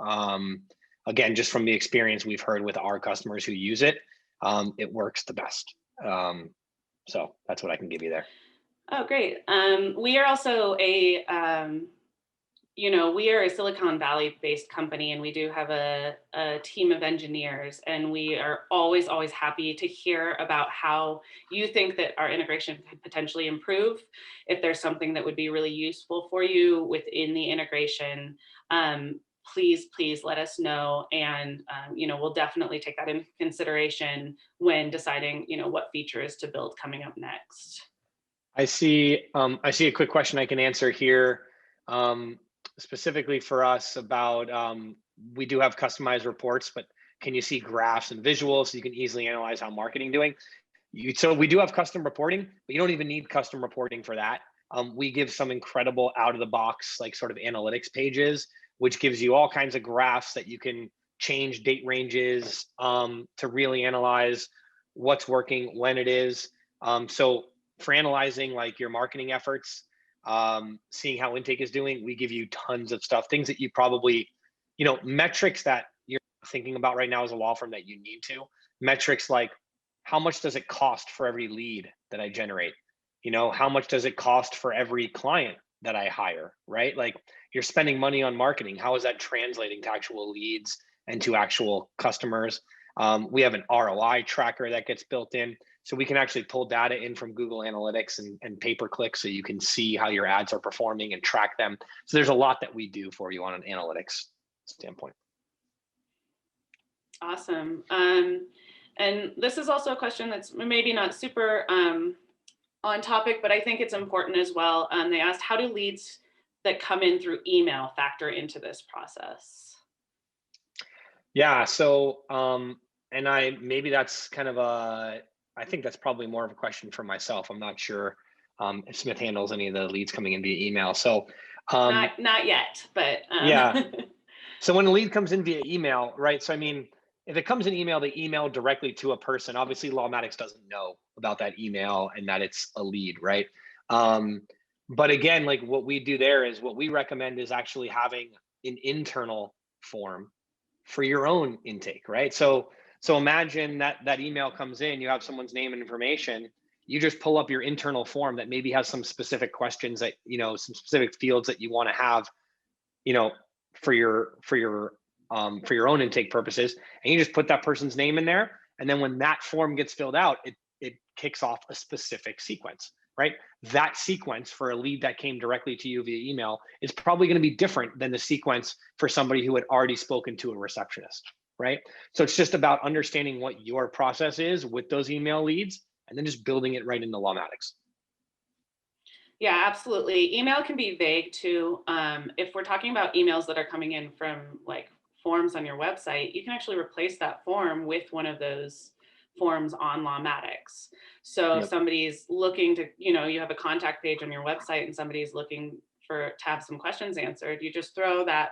Speaker 2: Again, just from the experience we've heard with our customers who use it, it works the best. So that's what I can give you there.
Speaker 1: Oh, great. We are also we are a Silicon Valley based company, and we do have a team of engineers, and we are always happy to hear about how you think that our integration could potentially improve. If there's something that would be really useful for you within the integration, please let us know. And, we'll definitely take that into consideration when deciding, what features to build coming up next.
Speaker 2: I see a quick question I can answer here. Specifically for us about, we do have customized reports, but can you see graphs and visuals so you can easily analyze how marketing doing? So we do have custom reporting, but you don't even need custom reporting for that. We give some incredible out of the box, like sort of analytics pages, which gives you all kinds of graphs that you can change date ranges, to really analyze what's working, when it is. So for analyzing like your marketing efforts, seeing how intake is doing, we give you tons of stuff, things that you probably, metrics that you're thinking about right now as a law firm that you need to. Metrics like, how much does it cost for every lead that I generate? How much does it cost for every client that I hire, right? Like, you're spending money on marketing. How is that translating to actual leads and to actual customers? We have an ROI tracker that gets built in. So we can actually pull data in from Google Analytics and pay-per-click, so you can see how your ads are performing and track them. So there's a lot that we do for you on an analytics standpoint.
Speaker 1: Awesome. And this is also a question that's maybe not super on topic, but I think it's important as well. They asked, how do leads that come in through email factor into this process?
Speaker 2: Yeah, so maybe that's kind of I think that's probably more of a question for myself. I'm not sure if Smith handles any of the leads coming in via email. So
Speaker 1: not yet, but
Speaker 2: yeah. So when a lead comes in via email, right? So I mean, if it comes in email, they email directly to a person. Obviously, Lawmatics doesn't know about that email and that it's a lead, right? But again, like what we do there is what we recommend is actually having an internal form for your own intake, right? So imagine that email comes in, you have someone's name and information, you just pull up your internal form that maybe has some specific questions that, some specific fields that you want to have, for your own intake purposes, and you just put that person's name in there. And then when that form gets filled out, it kicks off a specific sequence, right? That sequence for a lead that came directly to you via email is probably going to be different than the sequence for somebody who had already spoken to a receptionist, right? So it's just about understanding what your process is with those email leads and then just building it right into Lawmatics.
Speaker 1: Yeah, absolutely. Email can be vague too. If we're talking about emails that are coming in from like forms on your website, you can actually replace that form with one of those forms on Lawmatics. So if somebody's looking to, you have a contact page on your website and somebody's looking to have some questions answered, you just throw that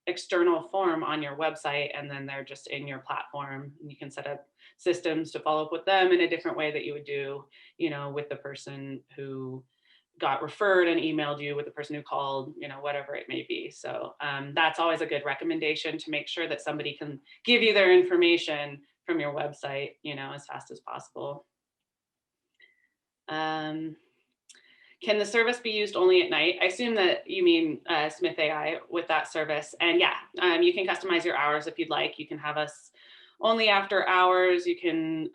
Speaker 1: external form on your website and then they're just in your platform. And you can set up systems to follow up with them in a different way that you would do, with the person who got referred and emailed you with the person who called, whatever it may be. So that's always a good recommendation, to make sure that somebody can give you their information from your website, as fast as possible. Can the service be used only at night? I assume that you mean Smith.ai with that service. And yeah, you can customize your hours if you'd like. You can have us only after hours. You can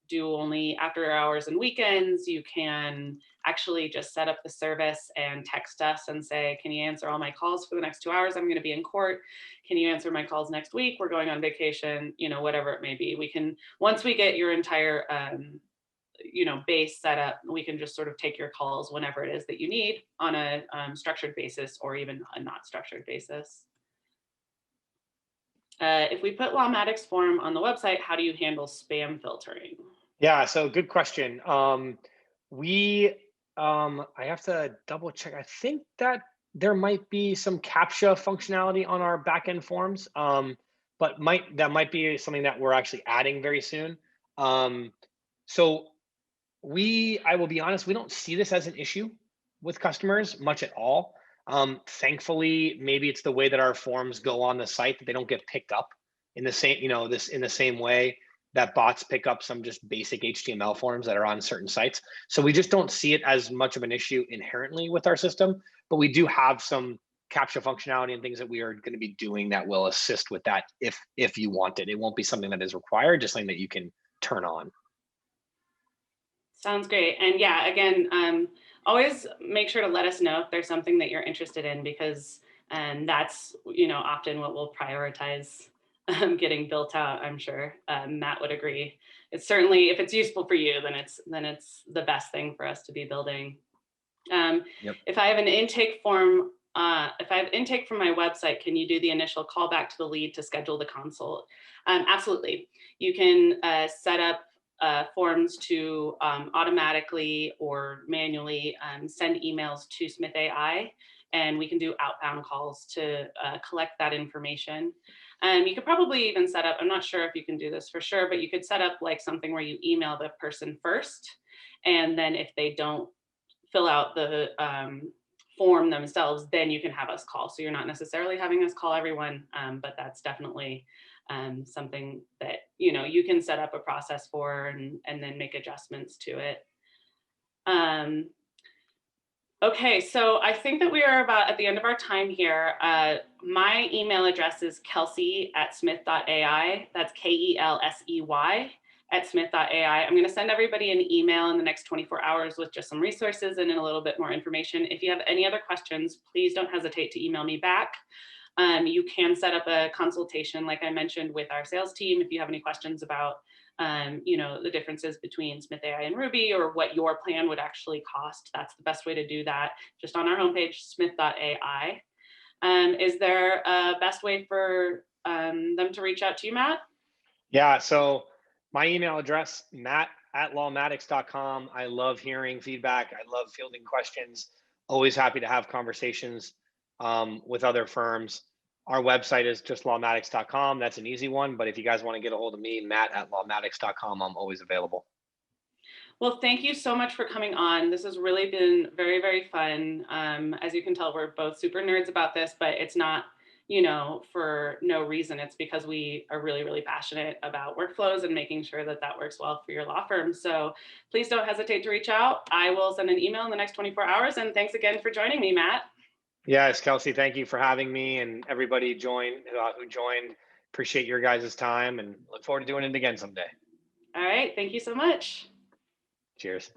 Speaker 1: do only after hours and weekends. You can actually just set up the service and text us and say, can you answer all my calls for the next 2 hours? I'm going to be in court. Can you answer my calls next week? We're going on vacation, whatever it may be. We can, once we get your entire base set up, we can just sort of take your calls whenever it is that you need on a structured basis, or even a not structured basis. If we put Lawmatics form on the website, how do you handle spam filtering?
Speaker 2: Yeah, so good question. I have to double check. I think that there might be some CAPTCHA functionality on our backend forms, but that might be something that we're actually adding very soon. So I will be honest, we don't see this as an issue with customers much at all. Thankfully, maybe it's the way that our forms go on the site that they don't get picked up in the same, in the same way that bots pick up some just basic HTML forms that are on certain sites. So we just don't see it as much of an issue inherently with our system, but we do have some CAPTCHA functionality and things that we are going to be doing that will assist with that if you want it. It won't be something that is required, just something that you can turn on.
Speaker 1: Sounds great. And yeah, again, always make sure to let us know if there's something that you're interested in, because that's, often what we'll prioritize getting built out. I'm sure Matt would agree. It's certainly, if it's useful for you, then it's the best thing for us to be building.
Speaker 2: Yep.
Speaker 1: If I have an intake form, if I have intake from my website, can you do the initial callback to the lead to schedule the consult? Absolutely. You can set up forms to automatically or manually send emails to Smith.ai, and we can do outbound calls to collect that information. You could probably even set up, I'm not sure if you can do this for sure, but you could set up like something where you email the person first, and then if they don't fill out the form themselves, then you can have us call. So you're not necessarily having us call everyone, but that's definitely something that you can set up a process for, and then make adjustments to it. Okay, so I think that we are about at the end of our time here. My email address is kelsey@smith.ai. That's KELSEY @smith.ai. I'm going to send everybody an email in the next 24 hours with just some resources and a little bit more information. If you have any other questions, please don't hesitate to email me back. You can set up a consultation, like I mentioned, with our sales team if you have any questions about the differences between Smith.ai and Ruby, or what your plan would actually cost. That's the best way to do that, just on our homepage, smith.ai. Is there a best way for them to reach out to you, Matt?
Speaker 2: Yeah, so my email address, matt@lawmatics.com. I love hearing feedback. I love fielding questions. Always happy to have conversations with other firms. Our website is just lawmatics.com. That's an easy one. But if you guys want to get a hold of me, matt@lawmatics.com, I'm always available.
Speaker 1: Well, thank you so much for coming on. This has really been very, very fun. As you can tell, we're both super nerds about this, but it's not, for no reason. It's because we are really, really passionate about workflows and making sure that that works well for your law firm. So please don't hesitate to reach out. I will send an email in the next 24 hours. And thanks again for joining me, Matt.
Speaker 2: Yes, Kelsey, thank you for having me, and everybody who joined. Appreciate your guys' time, and look forward to doing it again someday.
Speaker 1: All right. Thank you so much.
Speaker 2: Cheers.